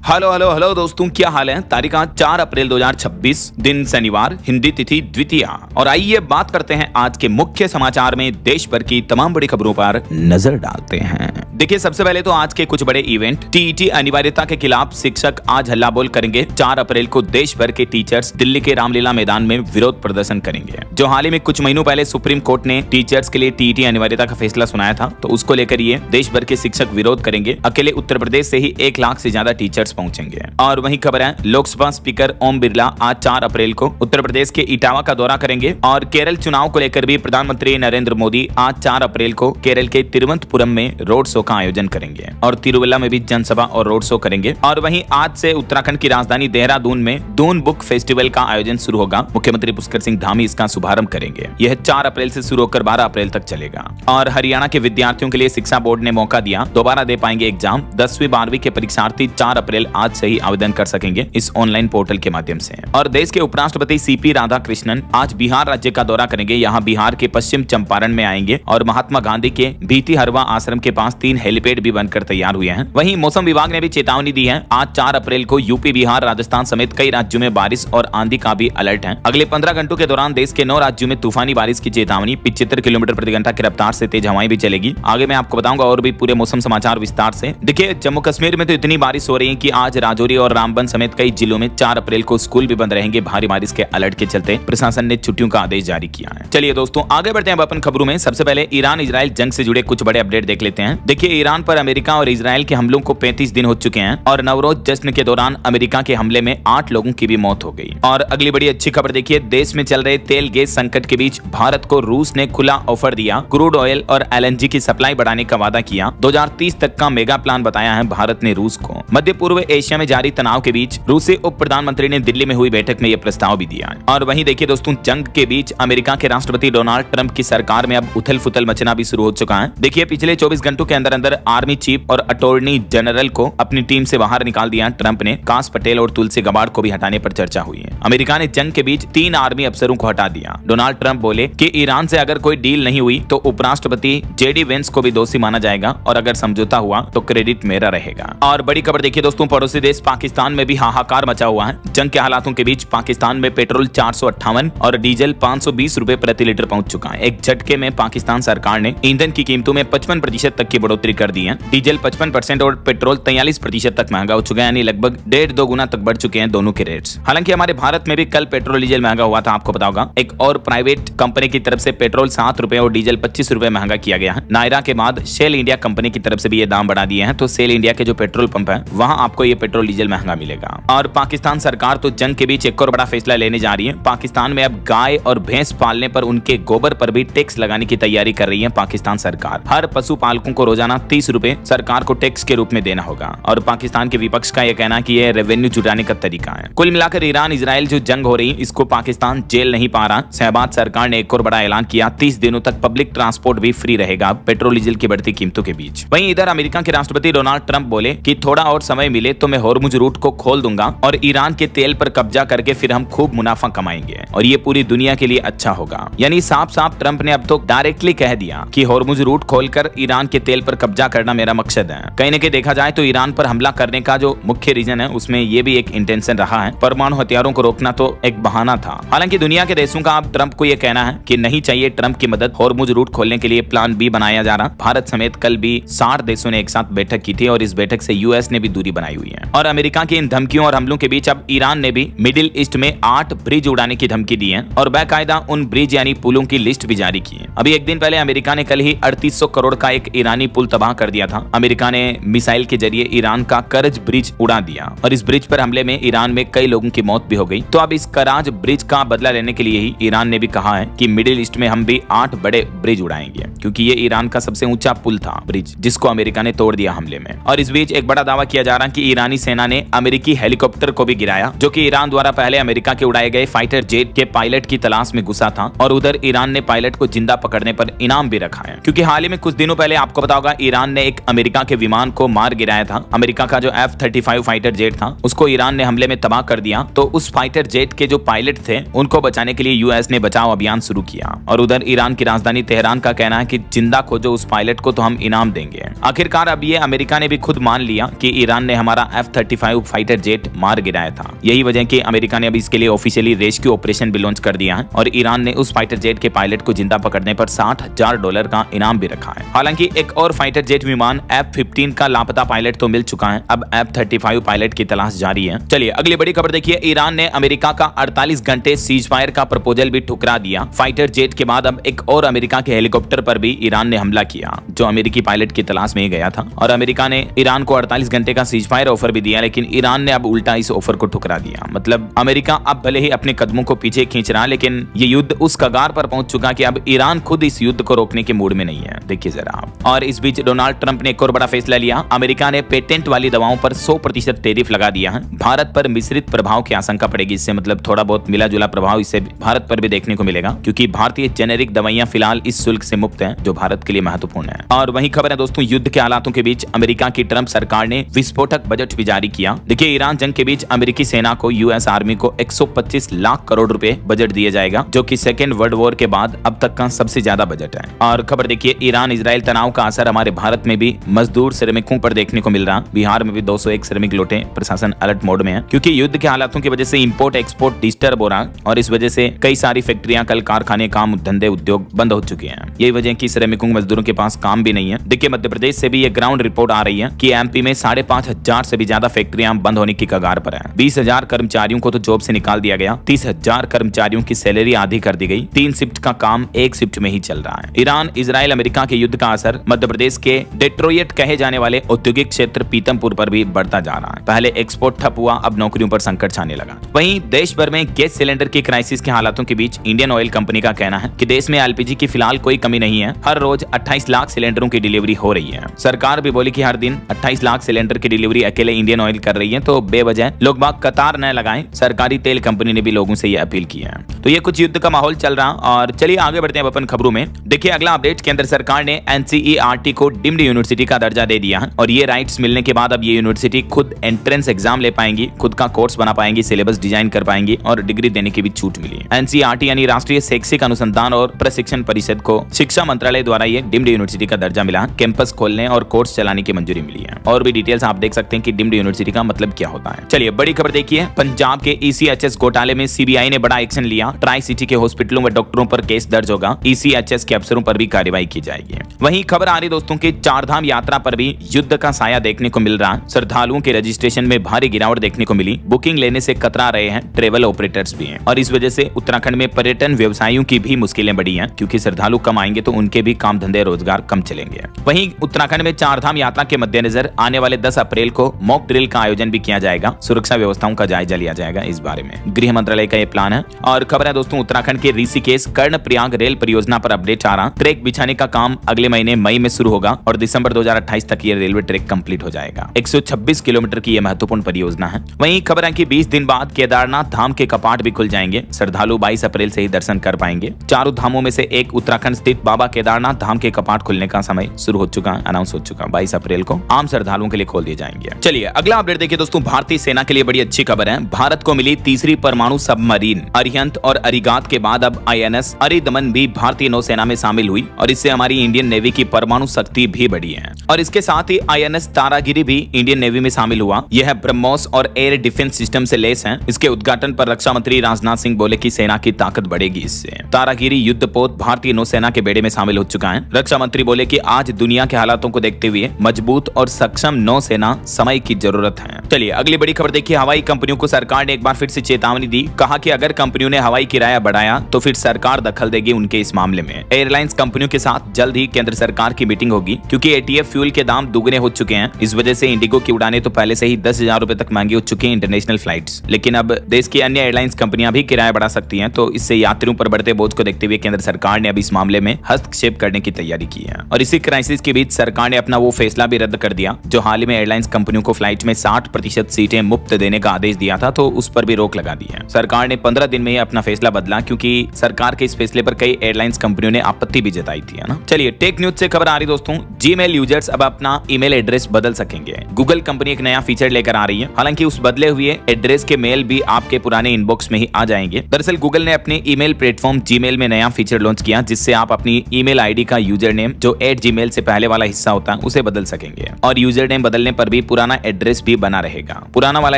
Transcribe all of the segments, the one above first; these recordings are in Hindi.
हेलो हेलो हेलो दोस्तों, क्या हाल है। तारीख आज 4 अप्रैल 2026, दिन शनिवार, हिंदी तिथि द्वितीया। और आइए बात करते हैं आज के मुख्य समाचार में देश भर की तमाम बड़ी खबरों पर नजर डालते हैं। देखिए, सबसे पहले तो आज के कुछ बड़े इवेंट। टीईटी अनिवार्यता के खिलाफ शिक्षक आज हल्ला बोल करेंगे। 4 अप्रैल को देश भर के टीचर्स दिल्ली के रामलीला मैदान में विरोध प्रदर्शन करेंगे। जो हाल ही में कुछ महीनों पहले सुप्रीम कोर्ट ने टीचर्स के लिए टीईटी अनिवार्यता का फैसला सुनाया था, तो उसको लेकर ये देश भर के शिक्षक विरोध करेंगे। अकेले उत्तर प्रदेश से ही 1 लाख से ज्यादा टीचर्स पहुंचेंगे। और वही खबर है, लोकसभा स्पीकर ओम बिरला आज 4 अप्रैल को उत्तर प्रदेश के इटावा का दौरा करेंगे। और केरल चुनाव को लेकर भी प्रधानमंत्री नरेंद्र मोदी आज 4 अप्रैल को केरल के तिरुवनंतपुरम में रोड शो का आयोजन करेंगे और तिरुवल्ला में भी जनसभा और रोड शो करेंगे। और वहीं आज से उत्तराखंड की राजधानी देहरादून में दून बुक फेस्टिवल का आयोजन शुरू होगा। मुख्यमंत्री पुष्कर सिंह धामी इसका शुभारंभ करेंगे। यह 4 अप्रैल से शुरू होकर 12 अप्रैल तक चलेगा। और हरियाणा के विद्यार्थियों के लिए शिक्षा बोर्ड ने मौका दिया, दोबारा दे पाएंगे एग्जाम। 10वीं 12वीं के परीक्षार्थी 4 अप्रैल आज से ही आवेदन कर सकेंगे इस ऑनलाइन पोर्टल के माध्यम से। और देश के उपराष्ट्रपति सीपी राधाकृष्णन आज बिहार राज्य का दौरा करेंगे। यहाँ बिहार के पश्चिम चंपारण में आएंगे और महात्मा गांधी के भीती हरवा आश्रम के पास 3 हेलीपैड भी बनकर तैयार हुए हैं। वहीं मौसम विभाग ने भी चेतावनी दी है। आज 4 अप्रैल को यूपी, बिहार, राजस्थान समेत कई राज्यों में बारिश और आंधी का भी अलर्ट है। अगले 15 घंटों के दौरान देश के 9 राज्यों में तूफानी बारिश की चेतावनी। 75 किलोमीटर प्रति घंटा की रफ्तार से तेज हवाएं भी चलेगी। आगे मैं आपको बताऊंगा और भी पूरे मौसम समाचार विस्तार से। देखिए, जम्मू कश्मीर में तो इतनी बारिश हो रही है कि आज राजौरी और रामबन समेत कई जिलों में 4 अप्रैल को स्कूल भी बंद रहेंगे। भारी बारिश के अलर्ट के चलते प्रशासन ने छुट्टियों का आदेश जारी किया है। चलिए दोस्तों, आगे बढ़ते हैं अपन खबरों में। सबसे पहले ईरान इजराइल जंग से जुड़े कुछ बड़े अपडेट देख लेते हैं। देखिए, ईरान पर अमेरिका और इजराइल के हमलों को 35 दिन हो चुके हैं और नवरोज जश्न के दौरान अमेरिका के हमले में 8 लोगों की भी मौत हो गई। और अगली बड़ी अच्छी खबर देखिए, देश में चल रहे तेल गैस संकट के बीच भारत को रूस ने खुला ऑफर दिया। क्रूड ऑयल और एलएनजी की सप्लाई बढ़ाने का वादा किया। 2030 तक का मेगा प्लान बताया है भारत ने रूस को। मध्य पूर्व एशिया में जारी तनाव के बीच रूसी उप प्रधानमंत्री ने दिल्ली में हुई बैठक में यह प्रस्ताव भी दिया है। और वहीं देखिए दोस्तों, जंग के बीच अमेरिका के राष्ट्रपति डोनाल्ड ट्रंप की सरकार में अब उथल फुथल मचना भी शुरू हो चुका है। देखिए, पिछले 24 घंटों के अंदर अंदर आर्मी चीफ और अटॉर्नी जनरल को अपनी टीम से बाहर निकाल दिया ट्रंप ने। काश पटेल और तुलसी गबार्ड को भी हटाने पर चर्चा हुई है। अमेरिका ने जंग के बीच 3 आर्मी अफसरों को हटा दिया। डोनाल्ड ट्रंप बोले कि ईरान से अगर कोई डील नहीं हुई तो उपराष्ट्रपति जेडी वेंस को भी दोषी माना जाएगा और अगर समझौता हुआ तो क्रेडिट मेरा रहेगा। और बड़ी खबर देखिए दोस्तों, पड़ोसी देश पाकिस्तान में भी हाहाकार मचा हुआ है। जंग के हालातों के बीच पाकिस्तान में पेट्रोल 458 और डीजल 520 रुपए प्रति लीटर पहुंच चुका है। एक झटके में पाकिस्तान सरकार ने ईंधन की कीमतों में 55% तक की बढ़ोतरी कर दी है। डीजल 55% और पेट्रोल 43% तक महंगा हो चुका है, यानी लगभग 1.5-2 गुना तक बढ़ चुके हैं दोनों के रेट्स। हालांकि हमारे भारत में भी कल पेट्रोल डीजल महंगा हुआ था, आपको बताऊंगा। एक और प्राइवेट कंपनी की तरफ से पेट्रोल 7 रुपए और डीजल 25 रुपए महंगा किया गया है। नायरा के बाद शेल इंडिया कंपनी की तरफ से भी ये दाम बढ़ा दिए हैं। तो शेल इंडिया के जो पेट्रोल पंप है वहां आपको ये पेट्रोल डीजल महंगा मिलेगा। और पाकिस्तान सरकार तो जंग के बीच एक और बड़ा फैसला लेने जा रही है। पाकिस्तान में अब गाय और भैंस पालने पर उनके गोबर पर भी टैक्स लगाने की तैयारी कर रही है पाकिस्तान सरकार। हर पशु पालकों को रोजाना 30 रुपए सरकार को टैक्स के रूप में देना होगा। और पाकिस्तान के विपक्ष का यह कहना है कि यह रेवेन्यू जुटाने का तरीका है। कुल मिलाकर ईरान इजराइल जो जंग हो रही इसको पाकिस्तान जेल नहीं पा रहा। शहबाज सरकार ने एक और बड़ा ऐलान किया, 30 दिनों तक पब्लिक ट्रांसपोर्ट भी फ्री रहेगा पेट्रोल डीजल की बढ़ती कीमतों के बीच। वहीं इधर अमेरिका के राष्ट्रपति डोनाल्ड ट्रंप बोले कि थोड़ा और समय मिले तो मैं हॉर्मुज रूट को खोल दूंगा और ईरान के तेल पर कब्जा करके फिर हम खूब मुनाफा कमाएंगे और ये पूरी दुनिया के लिए अच्छा होगा। यानी साफ साफ ट्रंप ने अब तो डायरेक्टली कह दिया कि हॉर्मुज रूट खोलकर ईरान के तेल पर कब्जा करना मेरा मकसद है। कहीं न कहीं देखा जाए तो ईरान पर हमला करने का जो मुख्य रीजन है उसमें ये भी एक इंटेंशन रहा है। परमाणु हथियारों को रोकना तो एक बहाना था। हालांकि दुनिया के देशों का अब ट्रंप को यह कहना है कि नहीं चाहिए ट्रंप की मदद। हॉर्मुज रूट खोलने के लिए प्लान बी बनाया जा रहा। भारत समेत कल भी 60 देशों ने एक साथ बैठक की थी और इस बैठक से यूएस ने भी दूरी बनाई हुई है। और अमेरिका की इन धमकियों और हमलों के बीच अब ईरान ने भी मिडिल ईस्ट में 8 ब्रिज उड़ाने की धमकी दी है और बाकायदा उन ब्रिज यानी पुलों की लिस्ट भी जारी की है। अभी एक दिन पहले अमेरिका ने कल ही 3800 करोड़ का एक ईरानी पुल तबाह कर दिया था। अमेरिका ने मिसाइल के जरिए ईरान का करज ब्रिज उड़ा दिया और इस ब्रिज पर हमले में ईरान में कई लोगों की मौत भी हो गई। तो अब इस कराज ब्रिज का बदला लेने के लिए ही ईरान ने भी कहा है कि मिडिल ईस्ट में हम भी 8 बड़े ब्रिज उड़ाएंगे, क्योंकि ये ईरान का सबसे ऊंचा पुल था ब्रिज, जिसको अमेरिका ने तोड़ दिया हमले में। और इस बीच एक बड़ा दावा किया जा रहा है कि ईरानी सेना ने अमेरिकी हेलीकॉप्टर को भी गिराया, जो कि ईरान द्वारा पहले अमेरिका के उड़ाए गए फाइटर जेट के पायलट की तलाश में घुसा था। और उधर ईरान ने पायलट को जिंदा पकड़ने पर इनाम भी रखा है, क्योंकि हाल ही में कुछ दिनों पहले आपको पता होगा ईरान ने एक अमेरिका के विमान को मार गिराया था। अमेरिका का जो F-35 फाइटर जेट था उसको ईरान ने हमले में तबाह कर दिया। तो उस फाइटर जेट के जो पायलट थे उनको बचाने के लिए यूएस ने बचाव अभियान शुरू किया। और उधर ईरान की राजधानी तेहरान का कहना है कि जिंदा खोजो उस पायलट को तो हम इनाम देंगे। आखिरकार अब ये अमेरिका ने भी खुद मान लिया कि ईरान ने हमारे हमारा F-35 फाइटर जेट मार गिराया था। यही वजह कि अमेरिका ने अब इसके लिए ऑफिशियली रेस्क्यू ऑपरेशन भी लॉन्च कर दिया है और ईरान ने उस फाइटर जेट के पायलट को जिंदा पकड़ने पर $60,000 का इनाम भी रखा है। हालांकि एक और फाइटर जेट विमान F-15 का लापता पायलट तो मिल चुका है, अब F-35 पायलट की तलाश जारी है। चलिए अगली बड़ी खबर देखिए, ईरान ने अमेरिका का 48 घंटे सीज फायर का प्रपोजल भी ठुकरा दिया। फाइटर जेट के बाद अब एक और अमेरिका के हेलीकॉप्टर पर भी ईरान ने हमला किया जो अमेरिकी पायलट की तलाश में ही गया था और अमेरिका ने ईरान को 48 घंटे का सीज फायर ऑफर भी दिया, लेकिन ईरान ने अब उल्टा इस ऑफर को ठुकरा दिया। मतलब अमेरिका अब भले ही अपने कदमों को पीछे खींच रहा, लेकिन ये युद्ध उस कगार पर पहुंच चुका कि अब ईरान खुद इस युद्ध को रोकने के मूड में नहीं है। देखिए जरा आप। और इस बीच डोनाल्ड ट्रंप ने एक और बड़ा फैसला लिया। अमेरिका ने पेटेंट वाली दवाओं पर 100% टैरिफ लगा दिया है। भारत पर मिश्रित प्रभाव की आशंका पड़ेगी इससे, मतलब थोड़ा बहुत मिला जुला प्रभाव इससे भारत पर भी देखने को मिलेगा क्योंकि भारतीय जेनेरिक दवाइयां फिलहाल इस शुल्क से मुक्त हैं जो भारत के लिए महत्वपूर्ण है। और वही खबर है दोस्तों, युद्ध के हालातों के बीच अमेरिका की ट्रंप सरकार ने विस्फोटक बजट भी जारी किया। देखिए ईरान जंग के बीच अमेरिकी सेना को यूएस आर्मी को 125 लाख करोड़ रुपए बजट दिया जाएगा जो कि सेकेंड वर्ल्ड वॉर के बाद अब तक का सबसे ज्यादा बजट है। और खबर देखिए, ईरान इजराइल तनाव का असर हमारे भारत में भी मजदूर श्रमिकों पर देखने को मिल रहा। बिहार में भी 201 श्रमिक लौटे, प्रशासन अलर्ट मोड में है क्योंकि युद्ध के हालातों की वजह से इंपोर्ट एक्सपोर्ट डिस्टर्ब हो रहा है और इस वजह से कई सारी फैक्ट्रियां, कल कारखाने, काम धंधे, उद्योग बंद हो चुके हैं। यही वजह की श्रमिकों मजदूरों के पास काम भी नहीं है। देखिए मध्य प्रदेश से भी ये ग्राउंड रिपोर्ट आ रही है कि एमपी में 5,500 से भी ज्यादा फैक्ट्रियां बंद होने की कगार पर है। 20,000 कर्मचारियों को तो जॉब से निकाल दिया गया, 30,000 कर्मचारियों की सैलरी आधी कर दी गई, 3 शिफ्ट का काम 1 शिफ्ट में ही चल रहा है। ईरान इजराइल अमेरिका के युद्ध का असर मध्य प्रदेश के डेट्रोइट कहे जाने वाले औद्योगिक क्षेत्र पीतमपुर पर भी बढ़ता जा रहा है। पहले एक्सपोर्ट ठप हुआ, अब नौकरियों पर संकट छाने लगा। वहीं देश भर में गैस सिलेंडर की क्राइसिस के हालातों के बीच इंडियन ऑयल कंपनी का कहना है कि देश में एलपीजी की फिलहाल कोई कमी नहीं है। हर रोज 28 लाख सिलेंडरों की डिलीवरी हो रही है। सरकार भी बोली कि हर दिन 28 लाख सिलेंडर की डिलीवरी अकेले इंडियन ऑयल कर रही है, तो बेवजह लोग बाग कतार न लगाएं। सरकारी तेल कंपनी ने भी लोगों से यह अपील की है। तो ये कुछ युद्ध का माहौल चल रहा। और चलिए आगे बढ़ते हैं अपन खबरों में। देखिए अगला अपडेट, केंद्र सरकार ने एनसीईआरटी को डीम्ड यूनिवर्सिटी का दर्जा दे दिया है और ये राइट्स मिलने के बाद अब ये यूनिवर्सिटी खुद एंट्रेंस एग्जाम ले पाएंगी, खुद का कोर्स बना पाएंगी, सिलेबस डिजाइन कर पाएंगी और डिग्री देने की भी छूट मिली। एनसीईआरटी यानी राष्ट्रीय शैक्षिक अनुसंधान और प्रशिक्षण परिषद को शिक्षा मंत्रालय द्वारा ये डीम्ड यूनिवर्सिटी का दर्जा मिला, कैंपस खोलने और कोर्स चलाने की मंजूरी मिली है। और भी डिटेल्स आप देख सकते हैं कि डीम्ड यूनिवर्सिटी का मतलब क्या होता है। चलिए बड़ी खबर देखिए, पंजाब के ईसीएचएस घोटाले में सीबीआई ने बड़ा एक्शन लिया। ट्राई सिटी के हॉस्पिटलों में डॉक्टरों पर केस दर्ज होगा, ईसीएचएस के अफसरों पर भी कार्रवाई की जाएगी। वहीं खबर आ रही दोस्तों की चारधाम यात्रा पर भी युद्ध का साया देखने को मिल रहा है। श्रद्धालुओं के रजिस्ट्रेशन में भारी गिरावट देखने को मिली, बुकिंग लेने से कतरा रहे हैं ट्रेवल ऑपरेटर्स भी हैं और इस वजह से उत्तराखंड में पर्यटन व्यवसायियों की भी मुश्किलें बढ़ी हैं क्योंकि श्रद्धालु कम आएंगे तो उनके भी काम धंधे रोजगार कम चलेंगे। वहीं उत्तराखंड में चारधाम यात्रा के मद्देनजर आने वाले 10 अप्रैल को मॉक ड्रिल का आयोजन भी किया जाएगा। सुरक्षा व्यवस्थाओं का जायजा लिया जाएगा। इस बारे में गृह मंत्रालय का ये प्लान है। और खबर है दोस्तों, उत्तराखंड के ऋषिकेश कर्णप्रयाग रेल परियोजना पर अपडेट आ रहा। ट्रैक बिछाने का काम अगले महीने मई में शुरू होगा और दिसंबर 2028 तक ये रेलवे ट्रैक कंप्लीट हो जाएगा। 126 किलोमीटर की यह महत्वपूर्ण परियोजना है। वहीं खबर है कि 20 दिन बाद केदारनाथ धाम के कपाट भी खुल जाएंगे। श्रद्धालु 22 अप्रैल से ही दर्शन कर पाएंगे। चारों धामों में से एक उत्तराखंड स्थित बाबा केदारनाथ धाम के कपाट खुलने का समय शुरू हो चुका है, अनाउंस हो चुका। 22 अप्रैल को आम श्रद्धालुओं के लिए खोल दिए जाएंगे। चलिए अगला अपडेट देखिए दोस्तों, भारतीय सेना के लिए बड़ी अच्छी खबर है। भारत को मिली तीसरी परमाणु सबमरीन। अरिहंत और अरिगात के बाद अब आईएनएस अरिदमन भी भारतीय नौसेना में शामिल हुई और इससे हमारी इंडियन नेवी की परमाणु शक्ति भी बढ़ी है। और इसके साथ ही आईएनएस तारागिरी भी इंडियन नेवी में शामिल हुआ। यह ब्रह्मोस और एयर डिफेंस सिस्टम से लेस है। इसके उद्घाटन पर रक्षा मंत्री राजनाथ सिंह बोले कि सेना की ताकत बढ़ेगी इससे। तारागिरी युद्धपोत भारतीय नौसेना के बेड़े में शामिल हो चुका है। रक्षा मंत्री बोले कि आज दुनिया के हालातों को देखते हुए मजबूत और सक्षम नौसेना समय की जरूरत है। चलिए अगली बड़ी खबर देखिए, हवाई कंपनियों को सरकार ने एक बार फिर से चेतावनी दी। कहा कि अगर कंपनियों ने हवाई किराया बढ़ाया तो फिर सरकार दखल देगी उनके इस मामले में। एयरलाइंस कंपनियों के साथ जल्द ही केंद्र सरकार की मीटिंग होगी क्योंकि एटीएफ फ्यूल के दाम दुगने हो चुके हैं। इस वजह से इंडिगो की उड़ानें तो पहले से ही 10,000 रुपए तक महंगी हो चुकी हैं इंटरनेशनल फ्लाइट्स, लेकिन अब देश की अन्य एयरलाइंस कंपनियां भी किराया बढ़ा सकती हैं। तो इससे यात्रियों पर बढ़ते बोझ को देखते हुए केंद्र सरकार ने अब इस मामले में हस्तक्षेप करने की तैयारी की है। और इसी क्राइसिस के बीच सरकार ने अपना वो फैसला भी रद्द कर दिया जो हाल ही में एयरलाइंस कंपनियों को फ्लाइट में 60% सीटें मुफ्त देने का आदेश दिया था, तो उस पर भी रोक लगा दी है। सरकार ने 15 दिन में ही अपना फैसला बदला क्योंकि सरकार के इस फैसले पर कई एयरलाइंस कंपनियों ने आपत्ति भी जताई थी, है ना। चलिए टेक न्यूज से खबर आ रही दोस्तों, जीमेल यूजर्स अब अपना ईमेल एड्रेस बदल सकेंगे। गूगल कंपनी एक नया फीचर लेकर आ रही है। हालांकि उस बदले हुए एड्रेस के मेल भी आपके पुराने इनबॉक्स में ही आ जाएंगे। दरअसल गूगल ने अपने ईमेल प्लेटफॉर्म जीमेल में नया फीचर लॉन्च किया जिससे आप अपनी ईमेल आईडी का यूजर नेम जो @gmail से पहले वाला हिस्सा होता है उसे बदल सकेंगे और यूजर नेम बदलने पर भी पूरा पुराना एड्रेस भी बना रहेगा। पुराना वाला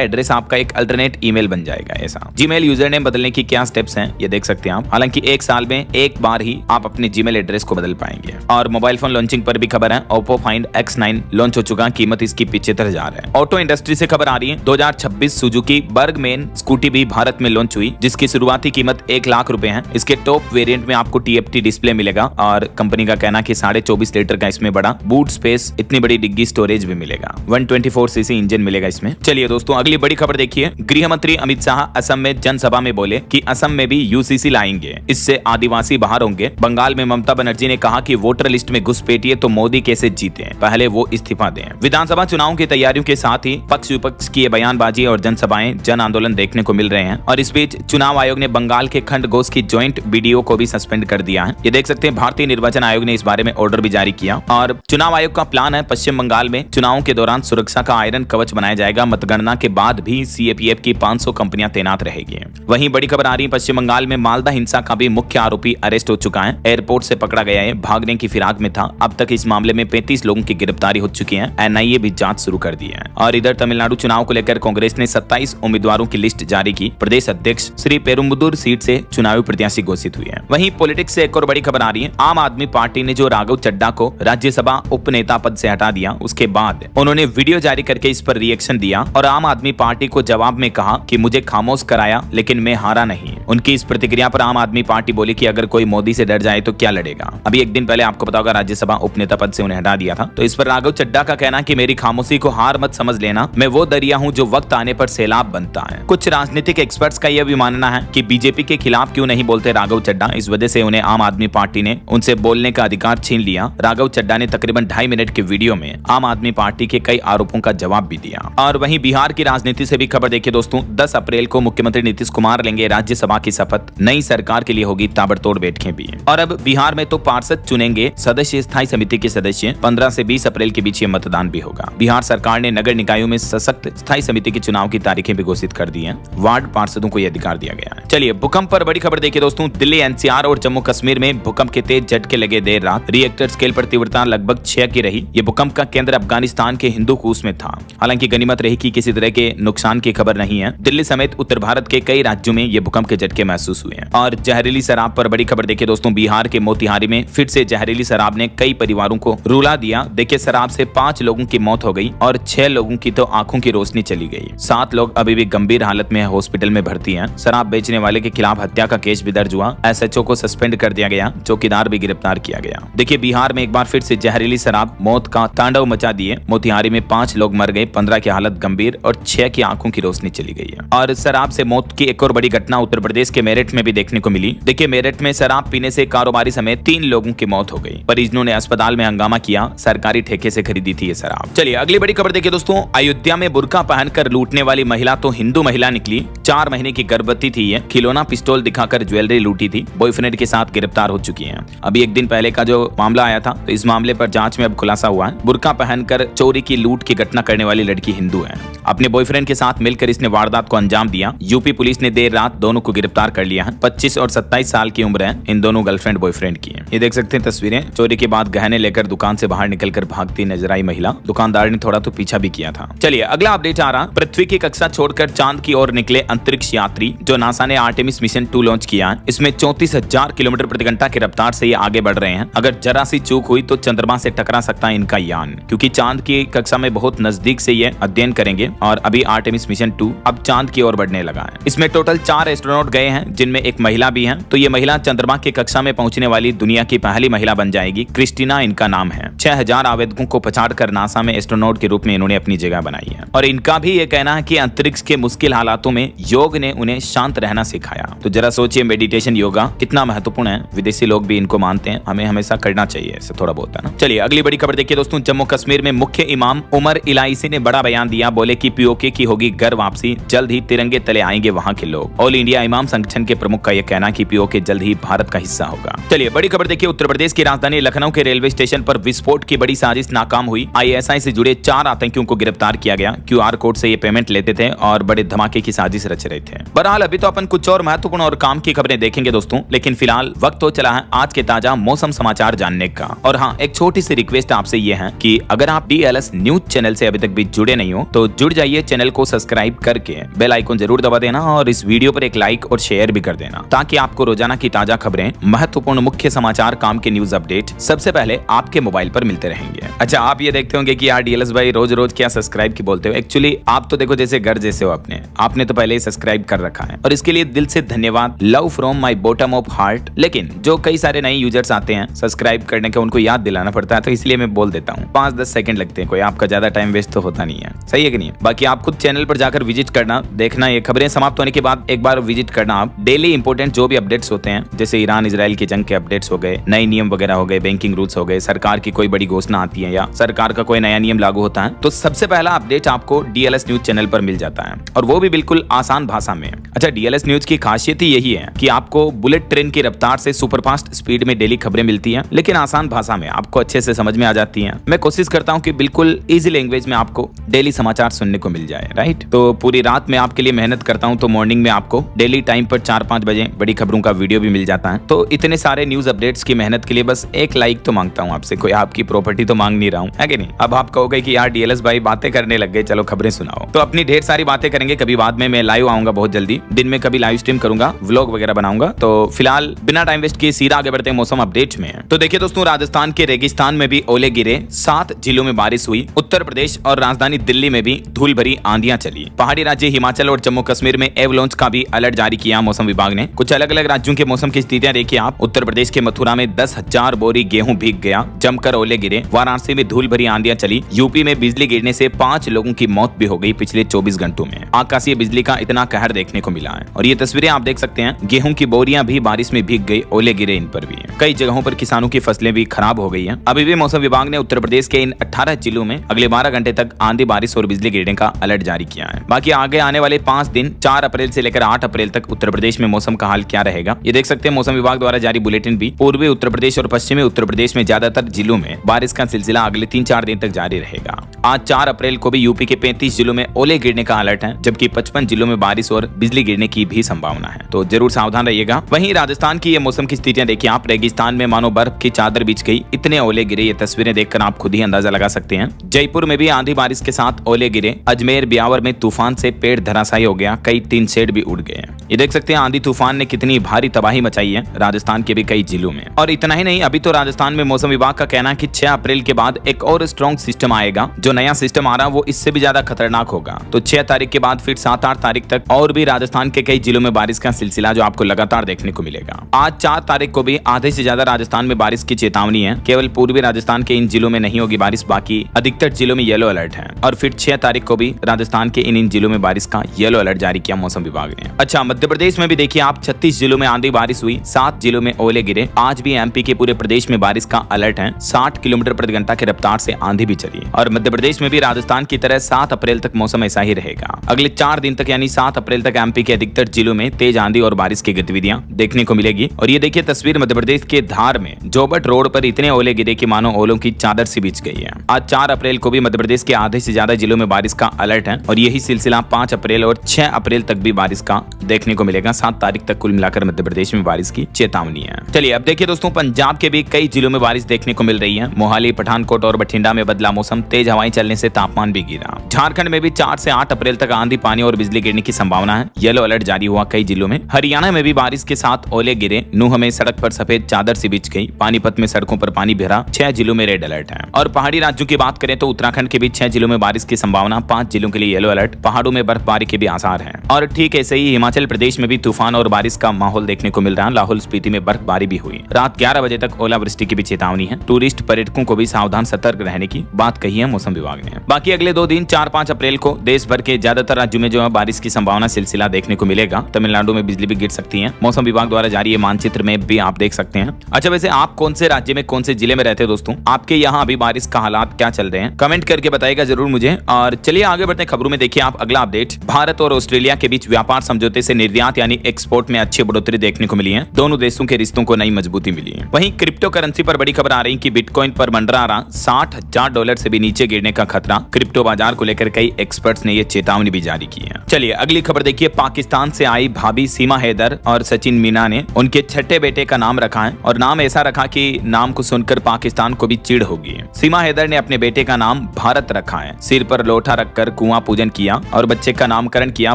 एड्रेस आपका एक अल्टरनेट ईमेल बन जाएगा। ऐसा जीमेल यूजर नेम बदलने की क्या स्टेप्स हैं ये देख सकते हैं आप। हालांकि एक साल में एक बार ही आप अपने जीमेल एड्रेस को बदल पाएंगे। और मोबाइल फोन लॉन्चिंग पर भी खबर है, ओप्पो फाइंड X9 लॉन्च हो चुका, कीमत इसकी 75,000 है। ऑटो इंडस्ट्री से खबर आ रही है, 2026 सुजुकी बर्गमैन स्कूटी भी भारत में लॉन्च हुई, जिसकी शुरुआती कीमत 1 लाख रुपए है। इसके टॉप वेरिएंट में आपको TFT डिस्प्ले मिलेगा और कंपनी का कहना कि 24.5 लीटर का इसमें बड़ा बूट स्पेस, इतनी बड़ी डिग्गी स्टोरेज भी मिलेगा, 124cc इंजन मिलेगा इसमें। चलिए दोस्तों अगली बड़ी खबर देखिए। गृह मंत्री अमित शाह असम में जनसभा में बोले कि असम में भी UCC लाएंगे, इससे आदिवासी बाहर होंगे। बंगाल में ममता बनर्जी ने कहा कि वोटर लिस्ट में घुसपैठिए तो मोदी कैसे जीते, पहले वो इस्तीफा दें। विधानसभा चुनाव की तैयारियों के साथ ही पक्ष विपक्ष की बयानबाजी और जनसभाएं, जन आंदोलन देखने को मिल रहे हैं। और इस बीच चुनाव आयोग ने बंगाल के खंडघोष की ज्वाइंट वीडियो को भी सस्पेंड कर दिया है। ये देख सकते हैं, भारतीय निर्वाचन आयोग ने इस बारे में ऑर्डर भी जारी किया। और चुनाव आयोग का प्लान है, पश्चिम बंगाल में चुनावों के दौरान सुरक्षा का आयरन कवच बनाया जाएगा। मतगणना के बाद भी CAPF की 500 कंपनियां तैनात रहेगी। वहीं बड़ी खबर आ रही है, पश्चिम बंगाल में मालदा हिंसा का भी मुख्य आरोपी अरेस्ट हो चुका है, एयरपोर्ट से पकड़ा गया है, भागने की फिराक में था। अब तक इस मामले में 35 लोगों की गिरफ्तारी हो चुकी है। NIA भी जांच शुरू कर दी है। और इधर तमिलनाडु चुनाव को लेकर कांग्रेस ने 27 उम्मीदवारों की लिस्ट जारी की। प्रदेश अध्यक्ष श्री पेरुम्बदूर सीट से चुनावी प्रत्याशी घोषित हुए हैं। वहीं पॉलिटिक्स से एक और बड़ी खबर आ रही है, आम आदमी पार्टी ने जो राघव चड्ढा को राज्यसभा उपनेता पद से हटा दिया, उसके बाद उन्होंने वीडियो जारी करके इस पर रिएक्शन दिया और आम आदमी पार्टी को जवाब में कहा कि मुझे खामोश कराया लेकिन मैं हारा नहीं। उनकी इस प्रतिक्रिया पर आम आदमी पार्टी बोली कि अगर कोई मोदी से डर जाए तो क्या लड़ेगा। अभी एक दिन पहले आपको पता होगा राज्यसभा उपनेता पद से उन्हें हटा दिया था। तो इस पर राघव चड्ढा का कहना कि मेरी खामोशी को हार मत समझ लेना, मैं वो दरिया हूं जो वक्त आने पर सैलाब बनता है। कुछ राजनीतिक एक्सपर्ट्स का यह भी मानना है कि बीजेपी के खिलाफ क्यों नहीं बोलते राघव चड्ढा, इस वजह से उन्हें आम आदमी पार्टी ने उनसे बोलने का अधिकार छीन लिया। राघव चड्ढा ने तकरीबन 2.5 मिनट के वीडियो में आम आदमी पार्टी के कई आरोपों का जवाब भी दिया। और वहीं बिहार की राजनीति से भी खबर देखिए दोस्तों, 10 अप्रैल को मुख्यमंत्री नीतीश कुमार लेंगे राज्यसभा की शपथ। नई सरकार के लिए होगी ताबड़तोड़ बैठकें भी। और अब बिहार में तो पार्षद चुनेंगे सदस्य स्थायी समिति के सदस्य। 15 से 20 अप्रैल के बीच ये मतदान भी होगा। बिहार सरकार ने नगर निकायों में सशक्त स्थायी समिति के चुनाव की तारीखें भी घोषित कर दी हैं। वार्ड पार्षदों को यह अधिकार दिया गया है। चलिए भूकंप पर बड़ी खबर देखिए दोस्तों, दिल्ली NCR और जम्मू कश्मीर में भूकंप के तेज झटके लगे देर रात। रिएक्टर स्केल पर तीव्रता लगभग 6 की रही। ये भूकंप का केंद्र अफगानिस्तान के हिंदूकुश में था। हालांकि गनीमत रही कि किसी तरह के नुकसान की खबर नहीं है। दिल्ली समेत उत्तर भारत के कई राज्यों में ये भूकंप के झटके महसूस हुए हैं। और जहरीली शराब पर बड़ी खबर देखिए दोस्तों, बिहार के मोतिहारी में फिर से जहरीली शराब ने कई परिवारों को रुला दिया। देखिए शराब से 5 लोगों की मौत हो गई और 6 लोगों की तो आंखों की रोशनी चली गई। 7 लोग अभी भी गंभीर हालत में हॉस्पिटल में भर्ती हैं। शराब बेचने वाले के खिलाफ हत्या का केस भी दर्ज हुआ। SHO को सस्पेंड कर दिया गया, चौकीदार भी गिरफ्तार किया गया। देखिए बिहार में एक बार फिर से जहरीली शराब मौत का तांडव मचा दिए। मोतिहारी में 5 लोग मर गए, 15 की हालत गंभीर और 6 की आंखों की रोशनी चली गई है। और शराब से मौत की एक और बड़ी घटना उत्तर प्रदेश के मेरठ में भी देखने को मिली। देखिए मेरठ में शराब पीने से कारोबारी समेत 3 लोगों की मौत हो गई। परिजनों ने अस्पताल में हंगामा किया, सरकारी ठेके से खरीदी थी ये शराब। चलिए अगली बड़ी खबर देखिए दोस्तों, अयोध्या में बुर्का पहनकर लूटने वाली महिला तो हिंदू महिला निकली। 4 महीने की गर्भवती थी ये, खिलौना पिस्तौल दिखाकर ज्वेलरी लूटी थी। बॉयफ्रेंड के साथ गिरफ्तार हो चुकी है। अभी एक दिन पहले का जो मामला आया था, तो इस मामले पर जांच में अब खुलासा हुआ है। बुर्का पहनकर चोरी की लूट की घटना करने वाली लड़की हिंदू है। अपने बॉयफ्रेंड के साथ मिलकर इसने वारदात को अंजाम दिया। यूपी पुलिस ने देर रात दोनों को गिरफ्तार कर लिया है। 25 और 27 साल की उम्र है इन दोनों गर्लफ्रेंड बॉयफ्रेंड की है। ये देख सकते हैं तस्वीरें। चोरी के बाद गहने लेकर दुकान से बाहर निकलकर भागती नजर आई महिला। दुकानदार ने थोड़ा तो पीछा भी किया था। चलिए अगला अपडेट आ रहा, पृथ्वी की कक्षा छोड़कर चांद की ओर निकले अंतरिक्ष यात्री। जो नासा ने आर्टेमिस मिशन 2 लॉन्च किया है, इसमें 34,000 किलोमीटर प्रति घंटा की रफ्तार से ये आगे बढ़ रहे हैं। अगर जरा सी चूक हुई तो चंद्रमा से टकरा सकता है इनका यान, क्योंकि चांद की कक्षा में बहुत नजदीक से ये अध्ययन करेंगे। और अभी आर्टेमिस मिशन 2 अब चांद की ओर बढ़ने लगा है। इसमें टोटल 4 एस्ट्रोनॉट गए हैं, जिनमें एक महिला भी है। तो ये महिला चंद्रमा की कक्षा में पहुंचने वाली दुनिया की पहली महिला बन जाएगी। क्रिस्टीना इनका नाम है। 6000 आवेदकों को पछाड़कर नासा में एस्ट्रोनॉट के रूप में इन्होंने अपनी जगह बनाई है। और इनका भी ये कहना है कि अंतरिक्ष के मुश्किल हालातों में योग ने उन्हें शांत रहना सिखाया। तो जरा सोचिए मेडिटेशन योगा कितना महत्वपूर्ण है। विदेशी लोग भी इनको मानते हैं, हमें हमेशा करना चाहिए ऐसे थोड़ा बहुत है ना। चलिए अगली बड़ी खबर देखिए दोस्तों, जम्मू कश्मीर में मुख्य इमाम उमर इलाइसी ने बड़ा बयान दिया। बोले कि पीओके की होगी घर वापसी, जल्द ही तिरंगे तले आएंगे वहां के लोग। ऑल इंडिया इमाम संगठन के प्रमुख का यह कहना कि पीओके जल्द ही भारत का हिस्सा होगा। चलिए बड़ी खबर देखिए, उत्तर प्रदेश की राजधानी लखनऊ के रेलवे स्टेशन पर विस्फोट की बड़ी साजिश नाकाम हुई। आईएसआई से जुड़े 4 आतंकियों को गिरफ्तार किया गया। क्यूआर कोड से ये पेमेंट लेते थे और बड़े धमाके की साजिश रच रहे थे। बहरहाल अभी तो अपन कुछ और महत्वपूर्ण और काम की खबरें देखेंगे दोस्तों, लेकिन फिलहाल वक्त तो चला है आज के ताजा मौसम समाचार जानने का। और हाँ, एक छोटी सी रिक्वेस्ट आपसे ये है कि अगर आप डीएलएस न्यूज चैनल से अभी तक भी जुड़े नहीं हो तो जुड़ जाइए, चैनल को सब्सक्राइब करके बेल आइकन जरूर दबा देना और इस वीडियो पर एक लाइक और शेयर भी कर देना, ताकि आपको रोजाना की ताजा खबरें, महत्वपूर्ण मुख्य समाचार, काम के न्यूज अपडेट सबसे पहले आपके मोबाइल पर मिलते रहेंगे। अच्छा, आप ये देखते होंगे कि यार डीएलएस भाई रोज रोज क्या सब्सक्राइब की बोलते हो। एक्चुअली आप तो देखो जैसे घर जैसे हो, आपने तो पहले ही सब्सक्राइब कर रखा है और इसके लिए दिल से धन्यवाद, love from my bottom of heart. लेकिन जो कई सारे नए यूजर्स आते हैं सब्सक्राइब करने के, उनको याद दिलाना पड़ता है, तो इसलिए मैं बोल देता हूँ। 5-10 सेकंड लगते हैं, कोई आपका ज्यादा टाइम वेस्ट तो होता नहीं है, सही है कि नहीं। बाकी आप खुद चैनल पर जाकर विजिट करना, देखना, ये खबरें समाप्त होने के बाद एक बार विजिट करना आप। डेली इंपोर्टेंट जो भी अपडेट्स होते हैं, जैसे ईरान इजराइल की जंग के अपडेट्स हो गए, नए नियम वगैरह हो गए, बैंकिंग रूल्स हो गए, सरकार की कोई बड़ी घोषणा आती है या सरकार का कोई नया नियम लागू होता है, तो सबसे पहला अपडेट आपको डीएलएस न्यूज चैनल पर मिल जाता है, और वो भी बिल्कुल आसान भाषा में। अच्छा, डीएलएस न्यूज की खासियत ही यही है कि आपको बुलेट ट्रेन की रफ्तार से सुपरफास्ट स्पीड में डेली खबरें मिलती हैं, लेकिन आसान भाषा में आपको अच्छे से समझ में आ जाती हैं। मैं कोशिश करता हूं कि बिल्कुल इजी लैंग्वेज में आपको डेली समाचार सुनने को मिल जाए, राइट। तो पूरी रात में आपके लिए मेहनत करता हूं, तो मॉर्निंग में आपको डेली टाइम पर 4-5 बजे बड़ी खबरों का वीडियो भी मिल जाता है। तो इतने सारे न्यूज अपडेट्स की मेहनत के लिए बस एक लाइक तो मांगता हूं आपसे, कोई आपकी प्रॉपर्टी तो मांग नहीं रहा हूं, है कि नहीं। अब आप कहोगे कि यार डीएलएस भाई बातें करने लग गए, चलो खबरें सुनाओ। तो अपनी ढेर सारी बातें करेंगे, कभी बाद में मैं लाइव आऊंगा बहुत जल्दी, दिन में कभी लाइव स्ट्रीम करूंगा, व्लॉग वगैरह बनाऊंगा। तो फिलहाल बिना टाइम वेस्ट किए सीधा आगे बढ़ते हैं मौसम अपडेट में। तो देखिए दोस्तों, राजस्थान के रेगिस्तान में भी ओले गिरे, 7 जिलों में बारिश हुई। उत्तर प्रदेश और राजधानी दिल्ली में भी धूल भरी आंधियां चली। पहाड़ी राज्य हिमाचल और जम्मू कश्मीर में एवलांच का भी अलर्ट जारी किया मौसम विभाग ने। कुछ अलग अलग राज्यों के मौसम की स्थितियां देखिए आप। उत्तर प्रदेश के मथुरा में 10,000 बोरी गेहूं भीग गया, जमकर ओले गिरे। वाराणसी में धूल भरी आंधियां चली। यूपी में बिजली गिरने से 5 लोगों की मौत भी हो गई पिछले 24 घंटों में। आकाशीय बिजली का इतना कहर देखने को मिला है, और ये तस्वीरें आप देख सकते हैं। गेहूं की बोरियां भी बारिश में भीग गई, ओले गिरे इन पर भी। कई जगहों पर किसानों की फसलें भी खराब हो गई हैं। अभी भी मौसम विभाग ने उत्तर प्रदेश के इन 18 जिलों में अगले 12 घंटे तक आंधी, बारिश और बिजली गिरने का अलर्ट जारी किया है। बाकी आगे आने वाले 5 दिन 4 अप्रैल से लेकर 8 अप्रैल तक उत्तर प्रदेश में मौसम का हाल क्या रहेगा, ये देख सकते हैं मौसम विभाग द्वारा जारी बुलेटिन भी। पूर्वी उत्तर प्रदेश और पश्चिमी उत्तर प्रदेश में ज्यादातर जिलों में बारिश का सिलसिला अगले 3-4 दिन तक जारी रहेगा। आज 4 अप्रैल को भी यूपी के 35 जिलों में ओले गिरने का अलर्ट है, जबकि 55 जिलों में बारिश और बिजली गिरने की भी संभावना है, तो जरूर सावधान रहिएगा। वहीं राजस्थान की ये मौसम की स्थितियां देखिए आप। रेगिस्तान में मानो बर्फ की चादर बिछ गई, इतने ओले गिरे, ये तस्वीरें देखकर आप खुद ही अंदाजा लगा सकते हैं। जयपुर में भी आंधी बारिश के साथ ओले गिरे। अजमेर ब्यावर में तूफान से पेड़ धराशायी हो गया, कई टीन शेड भी उड़ गए। ये देख सकते हैं आंधी तूफान ने कितनी भारी तबाही मचाई है राजस्थान के भी कई जिलों में। और इतना ही नहीं, अभी तो राजस्थान में मौसम विभाग का कहना है कि 6 अप्रैल के बाद एक और स्ट्रॉन्ग सिस्टम आएगा। जो नया सिस्टम आ रहा है वो इससे भी ज्यादा खतरनाक होगा। तो 6 तारीख के बाद फिर 7-8 तारीख तक और भी राजस्थान के कई जिलों में बारिश का सिलसिला जो आपको लगातार देखने को मिलेगा। आज 4 तारीख को भी आधे से ज्यादा राजस्थान में बारिश की चेतावनी है। केवल पूर्वी राजस्थान के इन जिलों में नहीं होगी बारिश, बाकी अधिकतर जिलों में येलो अलर्ट है। और फिर 6 तारीख को भी राजस्थान के इन जिलों में बारिश का येलो अलर्ट जारी किया मौसम विभाग ने। अच्छा, मध्य प्रदेश में भी देखिए आप 36 जिलों में आंधी बारिश हुई, 7 जिलों में ओले गिरे। आज भी एमपी के पूरे प्रदेश में बारिश का अलर्ट है। 60 किलोमीटर प्रति घंटा की रफ्तार से आंधी भी चली। और मध्य प्रदेश में भी राजस्थान की तरह 7 अप्रैल तक मौसम ऐसा ही रहेगा। अगले 4 दिन तक यानी 7 अप्रैल तक एमपी के अधिकतर जिलों में तेज आंधी और बारिश की गतिविधियां देखने को मिलेगी। और ये देखिए तस्वीर मध्य प्रदेश के धार में जोबट रोड पर इतने ओले गिरे कि मानो ओलों की चादर सी बिछ गई है। आज 4 अप्रैल को भी मध्य प्रदेश के आधे से ज्यादा जिलों में बारिश का अलर्ट है, और यही सिलसिला 5 अप्रैल और 6 अप्रैल तक भी बारिश का देखने को मिलेगा। 7 तारीख तक कुल मिलाकर मध्य प्रदेश में बारिश की चेतावनी है। चलिए अब देखिए दोस्तों, पंजाब के भी कई जिलों में बारिश देखने को मिल रही है। मोहाली, पठानकोट और बठिंडा में बदला मौसम, तेज हवाएं चलने से तापमान भी गिरा। झारखंड में भी 4 से 8 अप्रैल तक आंधी, पानी और बिजली गिरने की संभावना है। येलो अलर्ट जारी हुआ कई जिलों में। हरियाणा में भी बारिश के साथ ओले गिरे। नूह में सड़क पर सफेद चादर सी बिछ गई। पानीपत में सड़कों पर पानी भरा। 6 जिलों में रेड अलर्ट है। और पहाड़ी राज्यों की बात करें तो उत्तराखंड के भी 6 जिलों में बारिश की संभावना, 5 जिलों के लिए येलो अलर्ट। पहाड़ों में बर्फबारी के भी आसार हैं। और ठीक ऐसे ही हिमाचल प्रदेश में भी तूफान और बारिश का माहौल देखने को मिल रहा है। लाहौल स्पीति में बर्फबारी भी हुई। रात 11 बजे तक ओलावृष्टि की भी चेतावनी है। टूरिस्ट पर्यटकों को भी सावधान सतर्क रहने की बात कही है मौसम विभाग ने। बाकी अगले 2 दिन 4-5 अप्रैल को देश भर के ज्यादातर राज्यों में जो है बारिश की संभावना सिलसिला देखने को मिलेगा। तमिलनाडु में बिजली भी गिर सकती है। मौसम विभाग द्वारा जारी मानचित्र में भी आप देख सकते हैं। अच्छा, वैसे आप कौन से राज्य में, कौन से जिले में रहते हैं दोस्तों? आपके यहाँ अभी बारिश का हालात क्या चल रहे हैं? कमेंट करके बताइएगा जरूर मुझे। और चलिए चलिए आगे बढ़ते हैं खबरों में। देखिए आप अगला अपडेट, भारत और ऑस्ट्रेलिया के बीच व्यापार समझौते से निर्यात यानी एक्सपोर्ट में अच्छी बढ़ोतरी देखने को मिली है। दोनों देशों के रिश्तों को नई मजबूती मिली है। वहीं क्रिप्टो करेंसी पर बड़ी खबर आ रही कि बिटकॉइन पर मंडरा रहा $60,000 से भी नीचे गिरने का खतरा। क्रिप्टो बाजार को लेकर कई एक्सपर्ट्स ने ये चेतावनी भी जारी की है। चलिए अगली खबर देखिए, पाकिस्तान से आई भाभी सीमा हैदर और सचिन मीना ने उनके छठे बेटे का नाम रखा है और नाम ऐसा रखा कि नाम को सुनकर पाकिस्तान को भी चिढ़ होगी। सीमा हैदर ने अपने बेटे का नाम भारत रखा है। सिर पर लोटा रखकर कुआं पूजन किया और बच्चे का नामकरण किया।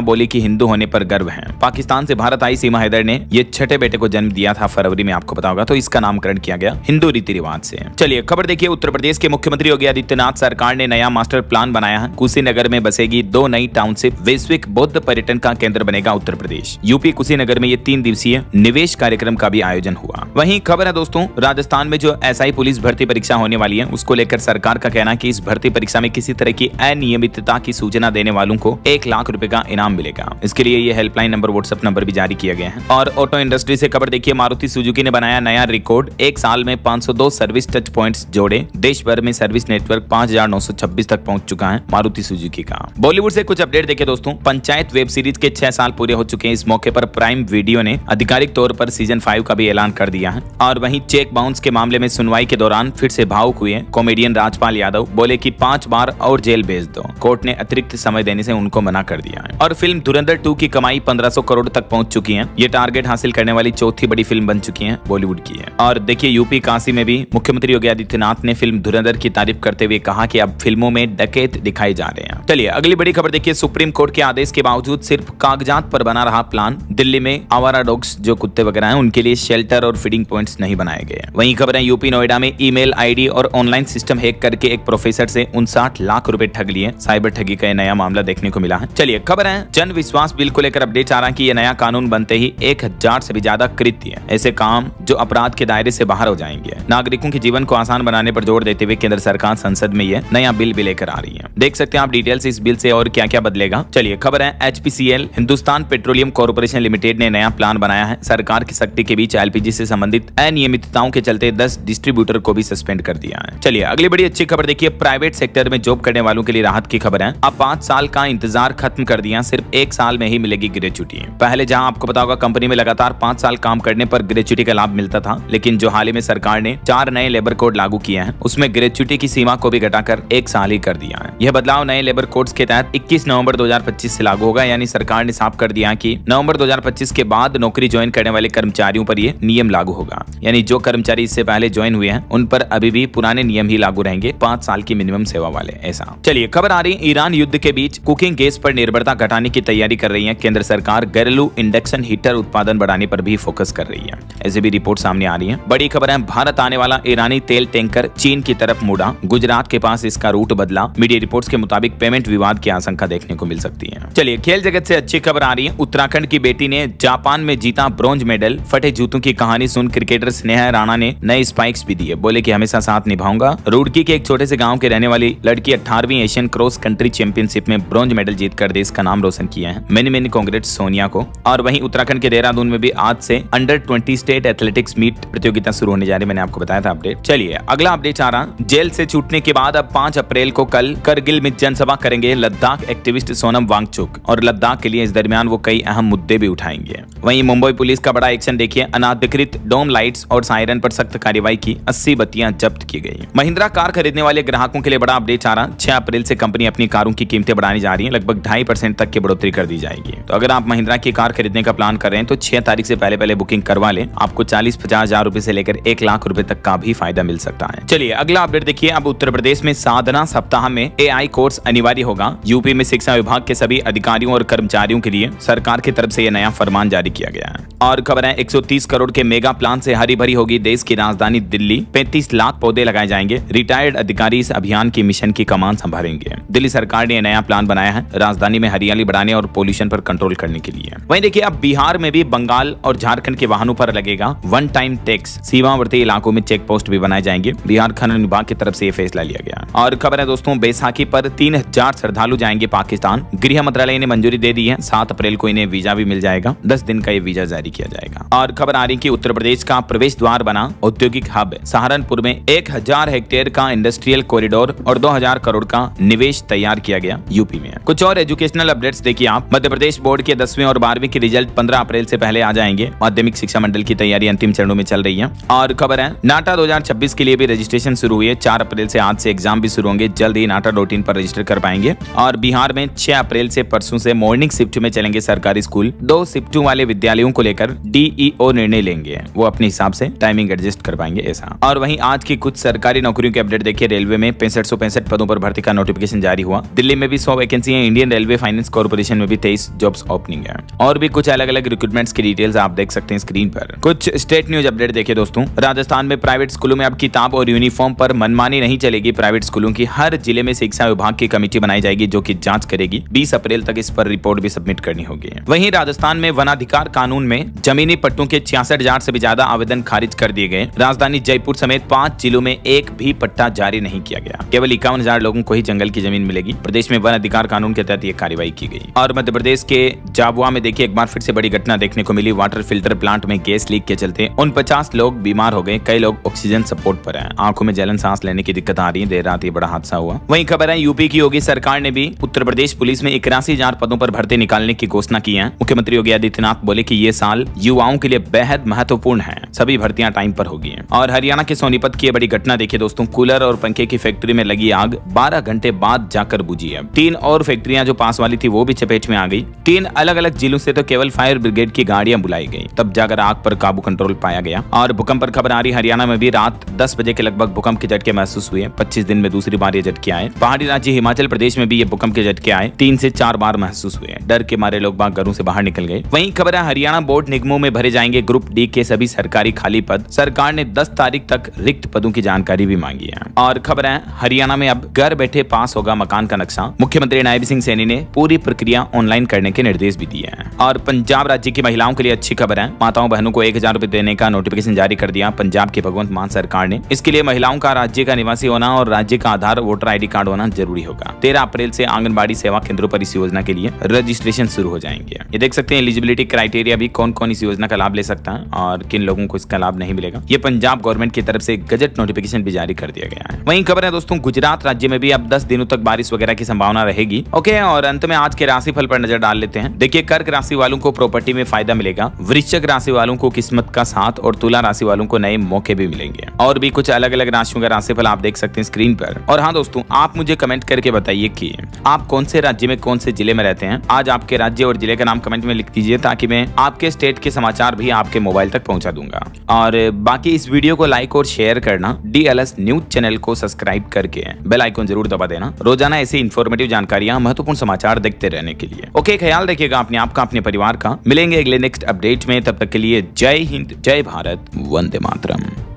बोली कि हिंदू होने पर गर्व है। पाकिस्तान से भारत आई सीमा हैदर ने ये छठे बेटे को जन्म दिया था फरवरी में, आपको पता होगा, तो इसका नामकरण किया गया हिंदू रीति रिवाज से। चलिए खबर देखिए, उत्तर प्रदेश के मुख्यमंत्री योगी आदित्यनाथ सरकार ने नया मास्टर प्लान बनाया है। कुशीनगर में बसेगी 2 नई टाउनशिप। वैश्विक बौद्ध पर्यटन का केंद्र बनेगा उत्तर प्रदेश। यूपी कुशीनगर में ये 3 दिवसीय निवेश कार्यक्रम का भी आयोजन हुआ। वहीं खबर है दोस्तों, राजस्थान में जो एसआई पुलिस भर्ती परीक्षा होने वाली है उसको लेकर सरकार का कहना है कि इस भर्ती परीक्षा में किसी तरह की अनियमितता की सूचना देने वालों को 1 लाख रुपए का इनाम मिलेगा। इसके लिए ये हेल्पलाइन नंबर, व्हाट्सएप नंबर भी जारी किया गया है। और ऑटो इंडस्ट्री से खबर देखिए, मारुति सुजुकी ने बनाया नया रिकॉर्ड। 1 साल में 502 सर्विस टच पॉइंट्स जोड़े। देश भर में सर्विस नेटवर्क 5,926 तक पहुंच चुका है मारुति सुजुकी का। बॉलीवुड से कुछ अपडेट देखिए दोस्तों, पंचायत वेब सीरीज के 6 साल पूरे हो चुके हैं। इस मौके पर प्राइम वीडियो ने आधिकारिक तौर पर सीजन 5 का भी ऐलान कर दिया है। और वहीं चेक बाउंस के मामले में सुनवाई के दौरान फिर से भावुक हुए कॉमेडियन राजपाल यादव। बोले कि 5 बार और जेल भेज दो। कोर्ट ने अतिरिक्त समय देने से उनको मना कर दिया है। और फिल्म धुरंधर 2 की कमाई 1500 करोड़ तक पहुंच चुकी है। ये टारगेट हासिल करने वाली चौथी बड़ी फिल्म बन चुकी है, बॉलीवुड की है। और देखिए यूपी काशी में भी मुख्यमंत्री योगी आदित्यनाथ ने फिल्म धुरंधर की तारीफ करते हुए कहा कि अब फिल्मों में डकैत दिखाई जा रहे हैं। चलिए अगली बड़ी खबर देखिए, सुप्रीम कोर्ट के आदेश के बावजूद सिर्फ कागजात पर बना रहा प्लान। दिल्ली में आवारा डॉग्स जो कुत्ते वगैरह हैं उनके लिए शेल्टर और फीडिंग पॉइंट्स नहीं बनाए गए। वहीं खबर है यूपी नोएडा में ईमेल आईडी और ऑनलाइन सिस्टम हैक करके एक प्रोफेसर से 59 लाख रुपए ठग लिए। साइबर ठगी का नया मामला देखने को मिला है। चलिए खबर है, जन विश्वास बिल को लेकर अपडेट आ रहा है कि यह नया कानून बनते ही 1000 से भी ज्यादा कृत्य, ऐसे काम जो अपराध के दायरे से बाहर हो जाएंगे। नागरिकों के जीवन को आसान बनाने पर जोर देते हुए केंद्र सरकार संसद में यह नया बिल भी लेकर आ रही है। देख सकते हैं आप डिटेल्स इस बिल से और क्या क्या बदलेगा। चलिए खबर है, HPCL Hindustan petroleum corporation limited ने नया प्लान बनाया है। सरकार की सख्ती के बीच LPG से संबंधित अनियमितताओं के चलते 10 डिस्ट्रीब्यूटर को भी सस्पेंड कर दिया है। चलिए अगली बड़ी अच्छी खबर देखिए, प्राइवेट सेक्टर में जॉब करने वालों के लिए राहत की खबर है। अब 5 साल का इंतजार खत्म कर दिया, सिर्फ 1 साल में ही मिलेगी ग्रेच्युटी। पहले जहां आपको पता होगा कंपनी में लगातार 5 साल काम करने पर ग्रेच्युटी का लाभ मिलता था, लेकिन जो हाल ही में सरकार ने 4 नए लेबर कोड लागू किए हैं उसमें ग्रेच्युटी की सीमा को भी घटाकर 1 साल ही कर दिया है। यह बदलाव नए लेबर कोड्स के तहत 21 नवंबर 2025 से लागू होगा। यानी सरकार ने साफ कर दिया कि नवंबर 2025 के बाद नौकरी ज्वाइन करने वाले कर्मचारियों पर यह नियम लागू होगा। यानी जो कर्मचारी इससे पहले ज्वाइन हुए हैं उन पर अभी भी पुराने नियम ही लागू रहेंगे, 5 साल की मिनिमम सेवा वाले। ऐसा चलिए खबर आ रही, ईरान युद्ध के बीच कुकिंग गैस पर निर्भरता घटाने की तैयारी कर रही है। केंद्र सरकार घरेलू इंडक्शन हीटर उत्पादन बढ़ाने पर भी फोकस कर रही है। ऐसे भी रिपोर्ट सामने आ रही है। बड़ी खबर है, भारत आने वाला ईरानी तेल टैंकर चीन की तरफ मुड़ा। गुजरात के पास इसका रूट बदला। मीडिया रिपोर्ट्स के मुताबिक पेमेंट विवाद की आशंका देखने को मिल सकती है। चलिए खेल जगत से अच्छी खबर आ रही है, उत्तराखंड की बेटी ने जापान में जीता ब्रॉन्ज मेडल। फटे जूतों की कहानी सुन क्रिकेटर स्नेहा राणा ने नए स्पाइक्स भी दिए। बोले कि हमेशा साथ निभाऊंगा। रुड़की के एक छोटे से गांव के रहने वाली लड़की 18वीं एशियन क्रॉस कंट्री चैंपियनशिप में ब्रॉन्ज मेडल जीतकर देश का नाम रोशन किया है। मेनी मेनी कांग्रेट्स सोनिया को। और वहीं उत्तराखंड के देहरादून में भी आज से अंडर 20 स्टेट एथलेटिक्स मीट प्रतियोगिता शुरू होने जा रही है। मैंने आपको बताया था अपडेट। चलिए अगला अपडेट आ रहा, जेल से छूटने के बाद अब 5 अप्रैल को कल करगिल में जनसभा करेंगे लद्दाख एक्टिविस्ट सोनम वांगचुक। और लद्दाख के लिए इस दरमियान वो कई अहम मुद्दे भी उठाएंगे। वहीं मुंबई पुलिस का बड़ा एक्शन देखिए, अनाधिकृत डोम लाइट्स और सायरन पर सख्त कार्रवाई की, 80 बत्तियां जब्त की गई। महिंद्रा कार खरीदने वाले ग्राहकों के लिए बड़ा अपडेट आ रहा, 6 अप्रैल से कंपनी अपनी कारों की कीमतें बढ़ाने जा रही है। लगभग 2.5% तक की बढ़ोतरी कर दी जाएगी। तो अगर आप महिंद्रा की कार खरीदने का प्लान कर रहे हैं तो 6 तारीख से पहले बुकिंग करवा लें। आपको 40-50 हजार रुपए से लेकर 1 लाख रुपए तक का भी फायदा मिल सकता है। चलिए अगला अपडेट देखिए, अब उत्तर प्रदेश में साधना सप्ताह में AI कोर्स अनिवार्य होगा। यूपी में शिक्षा विभाग के सभी अधिकारियों और कर्मचारियों के लिए सरकार की तरफ से यह नया फरमान जारी किया गया है। और खबर है, 130 करोड़ के मेगा प्लान से हरी भरी होगी देश की राजधानी दिल्ली। 35 लाख पौधे लगाए जाएंगे। रिटायर्ड अधिकारी इस अभियान की मिशन की कमान संभालेंगे। दिल्ली सरकार ने नया प्लान बनाया है राजधानी में हरियाली बढ़ाने और पोल्यूशन पर कंट्रोल करने के लिए। वहीं देखिए, अब बिहार में भी बंगाल और झारखंड के वाहनों पर लगेगा 1 टाइम टैक्स। सीमावर्ती इलाकों में चेक पोस्ट भी बनाए जाएंगे। बिहार खनन विभाग की तरफ से यह फैसला लिया गया। और खबर है दोस्तों, बैसाखी पर 3000 श्रद्धालु जाएंगे पाकिस्तान। गृह मंत्रालय ने मंजूरी दे दी है। 7 अप्रैल को इन्हें वीजा भी मिल जाएगा। 10 दिन का ये वीजा जारी किया जाएगा। और खबर आ रही कि उत्तर प्रदेश का प्रवेश द्वार बना औद्योगिक हब। सहारनपुर में 1000 हेक्टेयर का इंडस्ट्रियल कॉरिडोर और 2000 करोड़ का निवेश तैयार किया गया यूपी में। कुछ और एजुकेशनल अपडेट्स देखिए आप। मध्य प्रदेश बोर्ड के 10वीं और 12वीं के रिजल्ट 15 अप्रैल से पहले आ जाएंगे। माध्यमिक शिक्षा मंडल की तैयारी अंतिम चरणों में चल रही है। और खबर है नाटा 2026 के लिए भी रजिस्ट्रेशन शुरू हुई है। 4 अप्रैल से आज से एग्जाम भी शुरू होंगे। जल्द ही नाटा.in पर रजिस्टर कर पाएंगे। और बिहार में 6 अप्रैल से परसों से मॉर्निंग शिफ्ट में चलेंगे सरकारी स्कूल। 2 शिफ्टों वाले विद्यालयों को लेकर DEO निर्णय लेंगे, वो अपने हिसाब से टाइमिंग एडजस्ट कर पाएंगे ऐसा। और वहीं आज की कुछ सरकारी नौकरियों के अपडेट देखिए। रेलवे में 6565 पदों पर भर्ती का नोटिफिकेशन जारी हुआ। दिल्ली में भी 100 वैकेंसी है। इंडियन रेलवे फाइनेंस कॉर्पोरेशन में भी 23 जॉब्स ओपनिंग है। और भी कुछ अलग अलग रिक्रूटमेंट्स की डिटेल्स आप देख सकते हैं स्क्रीन पर। कुछ स्टेट न्यूज अपडेट देखिए दोस्तों। राजस्थान में प्राइवेट स्कूलों में अब किताब और यूनिफॉर्म पर मनमानी नहीं चलेगी। प्राइवेट स्कूलों की हर जिले में शिक्षा विभाग की कमेटी बनाई जाएगी जो कि जांच करेगी। 20 अप्रैल तक इस पर रिपोर्ट भी सबमिट करनी होगी। वहीं राजस्थान में वनाधिकार कानून में जमीनी पट्टों के 66,000 से भी ज्यादा आवेदन खारिज कर दिए गए। राजधानी जयपुर समेत 5 जिलों में एक भी पट्टा जारी नहीं किया गया। केवल 51,000 लोगों को ही जंगल की जमीन मिलेगी। प्रदेश में वन अधिकार कानून के तहत यह कार्रवाई की गई। और मध्य प्रदेश के झाबुआ में देखिए एक बार फिर से बड़ी घटना देखने को मिली। वाटर फिल्टर प्लांट में गैस लीक के चलते 49 लोग बीमार हो गए। कई लोग ऑक्सीजन सपोर्ट पर हैं। आंखों में जलन, सांस लेने की दिक्कत आ रही है। देर रात ये बड़ा हादसा हुआ। वहीं खबर है यूपी की योगी सरकार ने भी उत्तर प्रदेश पुलिस में 81,000 पदों पर भर्ती निकालने की घोषणा की है। मुख्यमंत्री योगी आदित्यनाथ बोले कि ये साल युवाओं के लिए बेहद महत्वपूर्ण है। सभी भर्तियां टाइम पर होगी। और हरियाणा के सोनीपत की बड़ी घटना देखिए दोस्तों। कूलर और पंखे की फैक्ट्री में लगी आग 12 घंटे बाद जाकर बुझी है। 3 और फैक्ट्रियां जो पास वाली थी वो भी चपेट में आ गई। 3 अलग अलग जिलों से तो केवल फायर ब्रिगेड की गाड़ियां बुलाई गई, तब जाकर आग पर काबू कंट्रोल पाया गया। और भूकंप पर खबर आ रही। हरियाणा में भी रात 10 बजे के लगभग भूकंप के झटके महसूस हुए। 25 दिन में दूसरी बार ये झटके आए। पहाड़ी राज्य हिमाचल प्रदेश में भी ये भूकंप के झटके आए। 3 से 4 बार महसूस हुए। डर के मारे लोग बाग घरों से बाहर निकल गए। वहीं खबर है हरियाणा बोर्ड निगमों में भरे जाएंगे ग्रुप डी के सभी सरकारी खाली पद। सरकार ने 10 तारीख तक रिक्त पदों की जानकारी भी मांगी है। और खबर है हरियाणा में अब घर बैठे पास होगा मकान का नक्शा। मुख्यमंत्री नायब सिंह सैनी ने पूरी प्रक्रिया ऑनलाइन करने के निर्देश भी दिए हैं। और पंजाब राज्य की महिलाओं के लिए अच्छी खबर है। माताओं बहनों को 1,000 रुपए देने का नोटिफिकेशन जारी कर दिया पंजाब की भगवंत मान सरकार ने। इसके लिए महिलाओं का राज्य का निवासी होना और राज्य का आधार वोटर ID कार्ड होना जरूरी होगा। 13 अप्रैल से आंगनबाड़ी सेवा केंद्रों पर इस योजना के लिए रजिस्ट्रेशन शुरू हो जाएंगे। ये देख सकते हैं एलिजिबिलिटी क्राइटेरिया भी, कौन कौन इस योजना का लाभ ले सकता है और किन लोगों को इसका लाभ नहीं मिलेगा। ये पंजाब गवर्नमेंट की तरफ से गजट नोटिफिकेशन भी जारी कर दिया गया है। वहीं खबर है दोस्तों गुजरात राज्य में भी अब 10 दिनों तक बारिश वगैरह की संभावना रहेगी। ओके, और अंत में आज के राशिफल पर नजर डाल लेते हैं। देखिए कर्क राशि वालों को प्रॉपर्टी में फायदा मिलेगा। वृश्चिक राशि वालों को किस्मत का साथ और तुला राशि वालों को नए मौके भी मिलेंगे। और भी कुछ अलग अलग राशियों का राशिफल आप देख सकते हैं स्क्रीन पर। और हाँ दोस्तों, आप मुझे कमेंट करके बताइए कि आप कौन से राज्य में कौन से जिले में रहते हैं। आज आपके राज्य और जिले का नाम कमेंट में लिख दीजिए ताकि मैं आपके स्टेट के समाचार भी आपके मोबाइल तक पहुंचा दूंगा। और बाकी इस वीडियो को लाइक और शेयर करना, DLS न्यूज चैनल को सब्सक्राइब करके बेल आइकन जरूर दबा देना रोजाना ऐसी इंफॉर्मेटिव जानकारियां, महत्वपूर्ण समाचार देखते रहने के लिए। ओके, ख्याल रखिएगा अपने आपका, अपने परिवार का। मिलेंगे अगले नेक्स्ट अपडेट में, तब तक के लिए जय हिंद, जय भारत, वंदे मातरम।